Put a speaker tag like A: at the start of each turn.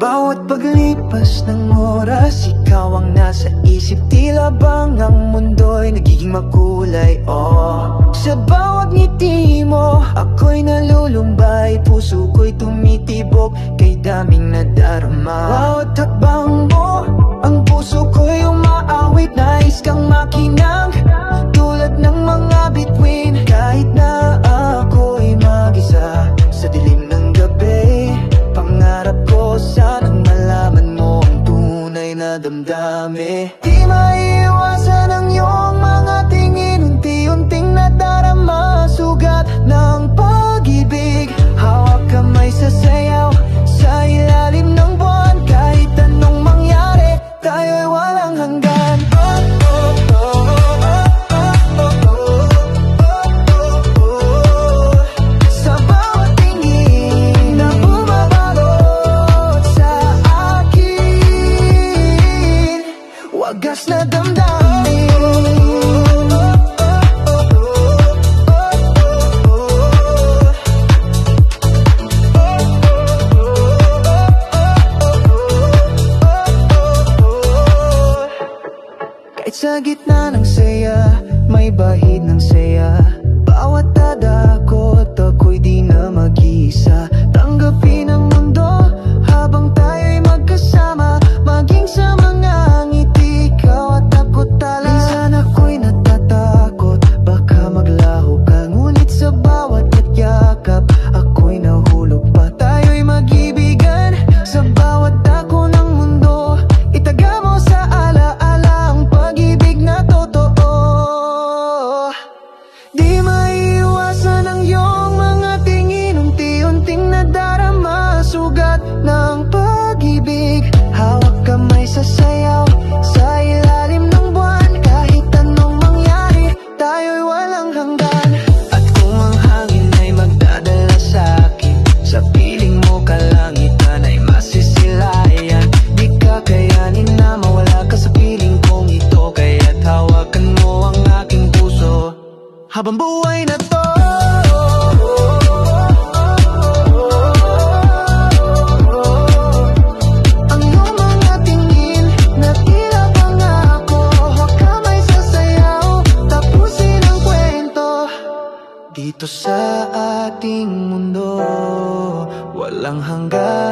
A: Bawat paglipas ng oras, ikaw ang nasa isip. Tila bang ang mundo'y nagiging makulay, oh. Sa bawat ngiti mo, ako'y nalulumbay. Puso ko'y tumitibok, kay daming nadarama. Bawat hakbang mo, ang puso ko'y umaawit. Nais kang makinang, tulad ng mga bituin. Kahit na ako'y mag-isa sa dilim ng gabi, pangarap ko sanang malaman mo ang tunay na damdamin. Di maiiwasan ang iyong mga tingin, unti-unting nadarama. Sugat ng pag-ibig, hawak kamay sa sayaw, sa ilalim ng buwan. Kahit anong mangyari, tayo'y walang hanggan. Sa bawat tingin na bumabalot sa akin, wagas na damdamin. Kahit sa gitna ng saya, may bahid ng saya. Bawat dadakot, ako'y di na mag-iisa. Tanggapin ang mundo habang tayo'y magkasama. Maging sa mga ngiti, ikaw at ako tala. Minsan ako'y natatakot, baka maglaho ka. Ngunit sa bawat yakap, ako'y nahulog pa. Tayo'y mag-ibigan sa bawat dako ng mundo. Itaga mo sa alaala ang pag-ibig na totoo. Di maiiwasan ang iyong mga tingin, unti-unting nadarama. Sugat ng pag-ibig, hawak kamay sa sayaw, sa ilalim ng buwan. Kahit anong mangyari, tayo'y walang hanggan. At kung ang hangin ay magdadala sa akin, sa piling mo kalangitan ay masisilayan. Di ka kayanin na mawala ka sa piling kong ito. Kaya't hawakan mo ang aking puso habang buhay na to. Ang iyong mga tingin na tila pangako, hawak kamay sa sayaw, tapusin ang kwento. Dito sa ating mundo, walang hanggan.